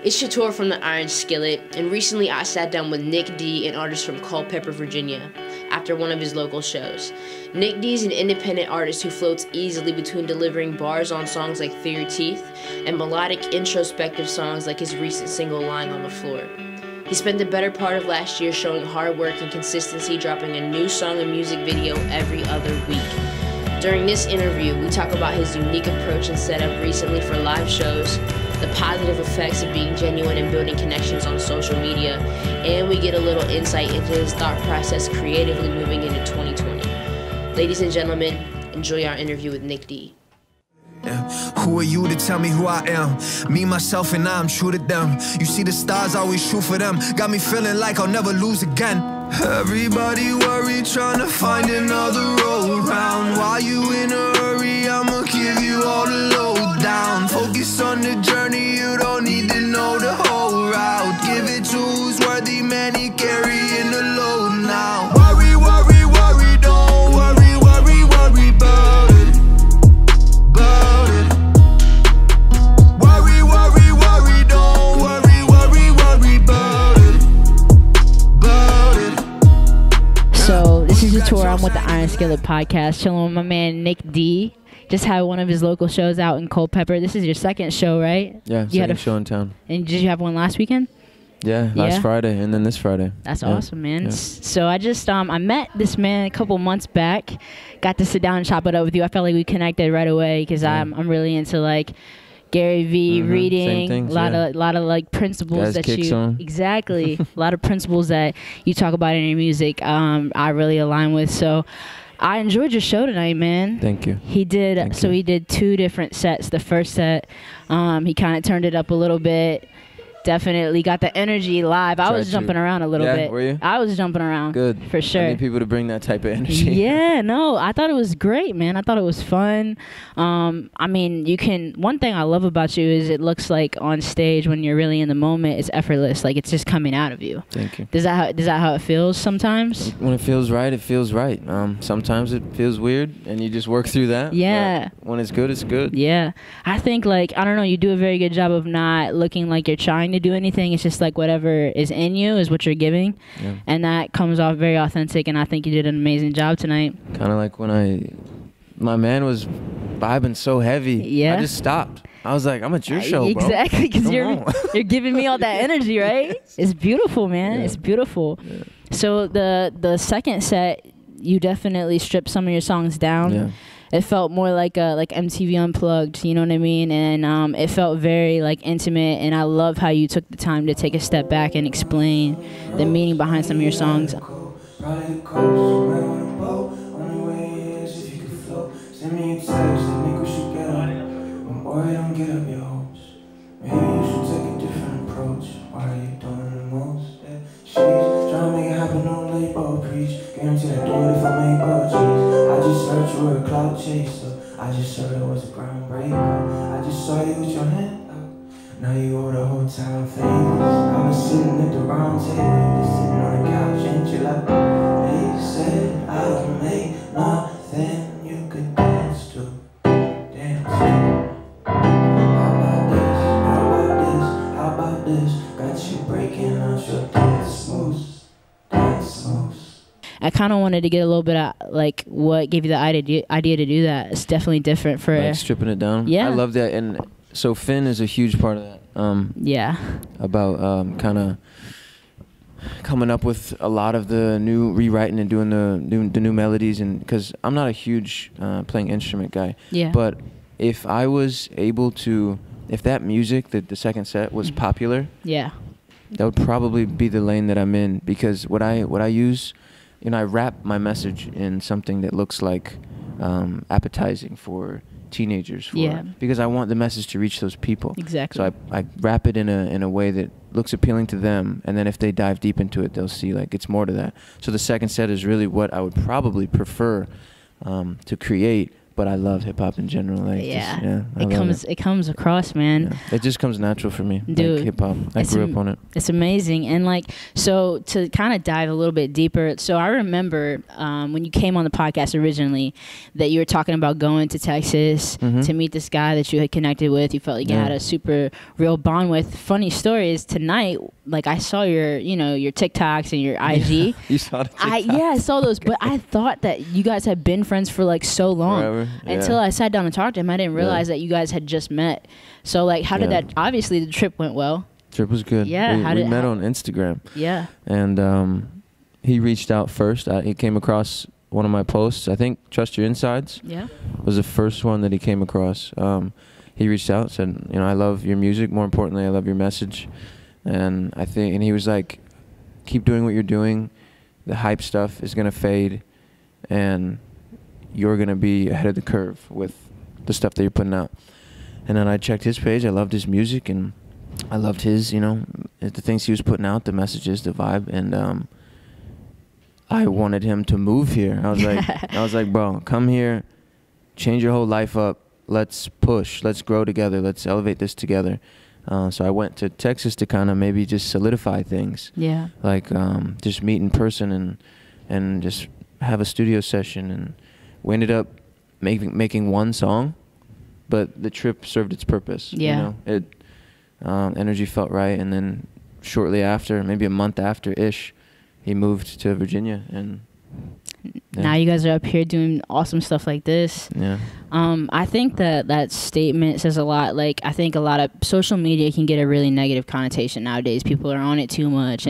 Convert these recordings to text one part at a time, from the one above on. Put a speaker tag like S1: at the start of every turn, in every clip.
S1: It's Shator from the Iron Skillet, and recently I sat down with Nic D, an artist from Culpeper, Virginia, after one of his local shows. Nic D is an independent artist who floats easily between delivering bars on songs like Through Your Teeth and melodic, introspective songs like his recent single, Lying on the Floor. He spent the better part of last year showing hard work and consistency, dropping a new song and music video every other week. During this interview, we talk about his unique approach and setup recently for live shows, the positive effects of being genuine and building connections on social media, and we get a little insight into his thought process creatively moving into 2020. Ladies and gentlemen, enjoy our interview with Nic D.
S2: Yeah. Who are you to tell me who I am? Me, myself, and I'm true to them. You see the stars always true for them. Got me feeling like I'll never lose again. Everybody worried, trying to find another road round. While you in a hurry, I'ma give you all the lowdown. Focus on the journey, you don't need to know the whole route. Give it to who's worthy, man, he carrying the load now. Worry, worry, worry, don't worry, worry, worry about it. About it. Worry, worry, worry, don't worry, worry, worry about it. About it.
S3: So this is Shator. I'm with the Iron Skillet podcast, chilling with my man Nic D. Just had one of his local shows out in Culpeper. This is your second show, right?
S4: Yeah, second show in town.
S3: And did you have one last weekend?
S4: Yeah, last Friday and then this Friday.
S3: That's awesome, man. Yeah. So I just I met this man a couple months back. Got to sit down and chop it up with you. I felt like we connected right away because I'm really into like Gary V, reading, a lot of like principles that you exactly a lot of principles that you talk about in your music. I really align with. So I enjoyed your show tonight, man.
S4: Thank you.
S3: He did. He did 2 different sets. The first set, he kind of turned it up a little bit. Definitely got the energy live. I was jumping around a little bit.
S4: Were you?
S3: I was jumping around.
S4: Good.
S3: For sure.
S4: I need people to bring that type of energy.
S3: Yeah, no, I thought it was great, man. I thought it was fun. I mean, one thing I love about you is it looks like on stage when you're really in the moment, it's effortless. Like it's just coming out of you.
S4: Thank you.
S3: Is that how it feels sometimes?
S4: When it feels right, it feels right. Sometimes it feels weird and you just work through that.
S3: Yeah.
S4: But when it's good, it's good.
S3: Yeah. I think like, I don't know, you do a very good job of not looking like you're trying to do anything. It's just like whatever is in you is what you're giving. Yeah. And that comes off very authentic, and I think you did an amazing job tonight.
S4: Kind of like when my man was vibing so heavy. Yeah. I just stopped. I was like, I'm at your show, bro.
S3: Exactly, because you're giving me all that energy, right? It's beautiful, man. Yeah. It's beautiful. Yeah. So the second set, you definitely stripped some of your songs down. Yeah. It felt more like MTV Unplugged, you know what I mean? And it felt very like intimate, and I love how you took the time to take a step back and explain the meaning behind some of your songs.
S2: I just heard it was a groundbreaker. I just saw you with your hand up. Now you owe the whole town famous. I was sitting at the round table, just sitting on the couch and chill out. They said I don't make nothing you could dance to. Dance to. How about this? How about this? How about this? Got you breaking out your dance moves. Dance moves.
S3: I kind of wanted to get a little bit of like what gave you the idea to do that. It's definitely different for
S4: like stripping it down.
S3: Yeah,
S4: I love that, and so Finn is a huge part of that.
S3: Yeah, about
S4: kind of coming up with a lot of the new rewriting and doing the new melodies, and because I'm not a huge playing instrument guy.
S3: Yeah,
S4: but if I was able to, if that music, the second set was popular,
S3: yeah,
S4: that would probably be the lane that I'm in, because what I use. You know, I wrap my message in something that looks like appetizing for teenagers, because I want the message to reach those people.
S3: Exactly.
S4: So I wrap it in a way that looks appealing to them, and then if they dive deep into it, they'll see like it's more to that. So the second set is really what I would probably prefer to create, but I love hip hop in general. Like,
S3: yeah, it comes across, man.
S4: Yeah. It just comes natural for me.
S3: Dude,
S4: like hip hop. I grew up on it.
S3: It's amazing. And like, so to kind of dive a little bit deeper, so I remember when you came on the podcast originally that you were talking about going to Texas to meet this guy that you had connected with. You felt like you had a super real bond with. Funny story is tonight, like I saw your TikToks and your IG.
S4: You saw the TikToks?
S3: I saw those, but I thought that you guys had been friends for like so long.
S4: Forever.
S3: Until I sat down and talked to him. I didn't realize that you guys had just met. So like, how did that, obviously the trip went well.
S4: Trip was good.
S3: Yeah.
S4: We met on Instagram.
S3: Yeah.
S4: And he reached out first. He came across one of my posts. I think Trust Your Insides was the first one that he came across. He reached out, said, I love your music. More importantly, I love your message. And he was like, keep doing what you're doing. The hype stuff is going to fade. And you're going to be ahead of the curve with the stuff that you're putting out. And then I checked his page. I loved his music, and I loved his, the things he was putting out, the messages, the vibe. And I wanted him to move here. I was like, bro, come here, change your whole life up. Let's push. Let's grow together. Let's elevate this together. So I went to Texas to kind of maybe just solidify things.
S3: Yeah.
S4: Like just meet in person and just have a studio session. And we ended up making one song, but the trip served its purpose.
S3: Yeah.
S4: Energy felt right, and then shortly after, maybe a month after-ish, he moved to Virginia, and
S3: now you guys are up here doing awesome stuff like this.
S4: Yeah.
S3: I think that statement says a lot. Like, I think a lot of social media can get a really negative connotation nowadays. People are on it too much,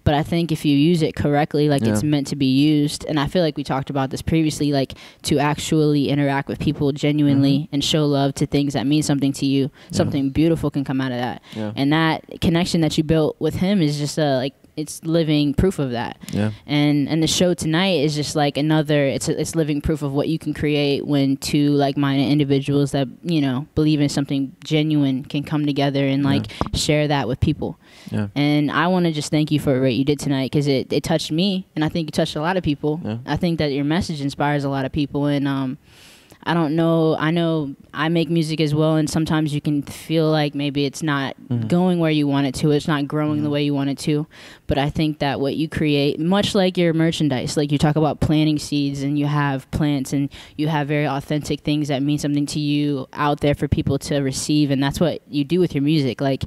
S3: but I think if you use it correctly, like it's meant to be used, and I feel like we talked about this previously, like to actually interact with people genuinely and show love to things that mean something to you, something beautiful can come out of that. Yeah. And that connection that you built with him is just it's living proof of that. Yeah. And the show tonight is just like it's living proof of what you can create when two like-minded individuals that, believe in something genuine can come together and share that with people. Yeah. And I want to just thank you for what you did tonight, because it touched me, and I think you touched a lot of people. Yeah. I think that your message inspires a lot of people, and I don't know. I know I make music as well, and sometimes you can feel like maybe it's not going where you want it to. It's not growing the way you want it to. But I think that what you create, much like your merchandise, like you talk about planting seeds and you have plants and you have very authentic things that mean something to you out there for people to receive, and that's what you do with your music. Like,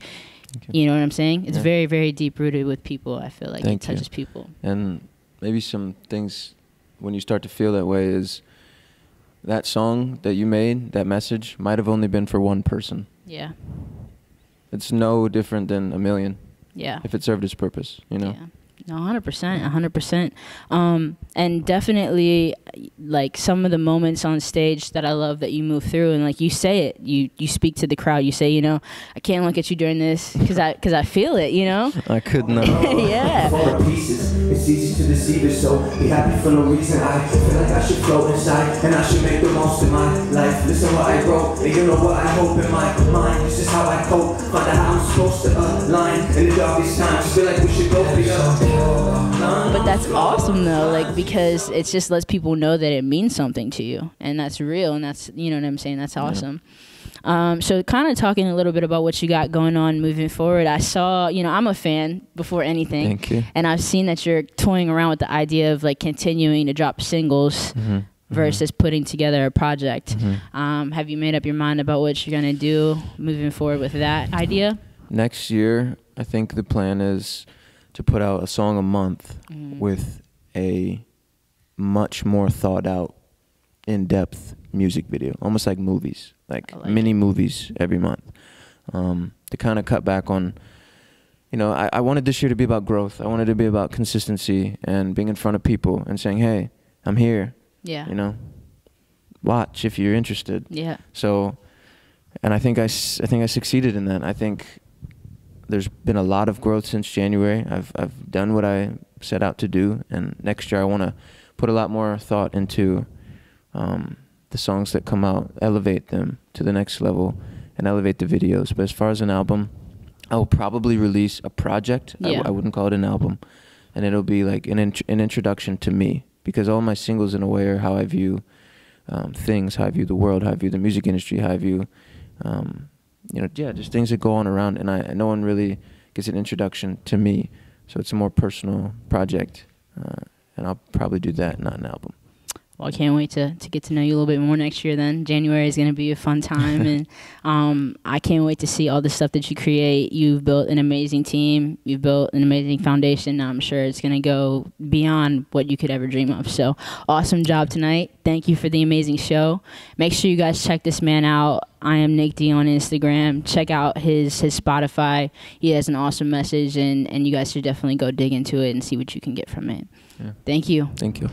S3: you know what I'm saying? It's very, very deep-rooted with people. I feel like it touches people.
S4: And maybe some things when you start to feel that way is that song that you made, that message, might have only been for one person.
S3: Yeah.
S4: It's no different than a million.
S3: Yeah.
S4: If it served its purpose, Yeah.
S3: No, 100%. And definitely, like, some of the moments on stage that I love that you move through, and like you say it, you speak to the crowd. You say, I can't look at you during this because I feel it.
S4: I could not.
S3: Yeah.
S2: It's easy to deceive it, so be happy for no reason. I feel like I should float inside, and I should make the most of my life. Listen what I wrote, and you know what I hope in my mind. This is how I cope, find out how I'm supposed to align in the darkest times. Feel like we should both be up.
S3: But that's awesome though, like, because it just lets people know that it means something to you, and that's real, and that's, you know what I'm saying, that's awesome. So kind of talking a little bit about what you got going on moving forward. I saw, I'm a fan before anything.
S4: Thank you.
S3: And I've seen that you're toying around with the idea of like continuing to drop singles versus putting together a project. Have you made up your mind about what you're going to do moving forward with that idea?
S4: Next year, I think the plan is to put out a song a month with a much more thought out, in-depth music video, almost like movies, like mini movies every month, to kind of cut back on, I wanted this year to be about growth. I wanted it to be about consistency and being in front of people and saying, hey, I'm here. Yeah. Watch if you're interested.
S3: Yeah.
S4: So, and I think I succeeded in that. I think there's been a lot of growth since January. I've done what I set out to do, and next year I want to put a lot more thought into the songs that come out, elevate them to the next level, and elevate the videos. But as far as an album, I will probably release a project. Yeah. I wouldn't call it an album, and it'll be like an introduction to me, because all my singles in a way are how I view things, how I view the world, how I view the music industry, how I view, just things that go on around. And no one really gets an introduction to me. So it's a more personal project. And I'll probably do that, not an album.
S3: Well, I can't wait to get to know you a little bit more next year then. January is going to be a fun time, and I can't wait to see all the stuff that you create. You've built an amazing team. You've built an amazing foundation. I'm sure it's going to go beyond what you could ever dream of. So awesome job tonight. Thank you for the amazing show. Make sure you guys check this man out. I am Nic D on Instagram. Check out his Spotify. He has an awesome message, and you guys should definitely go dig into it and see what you can get from it.
S4: Yeah.
S3: Thank you.
S4: Thank you.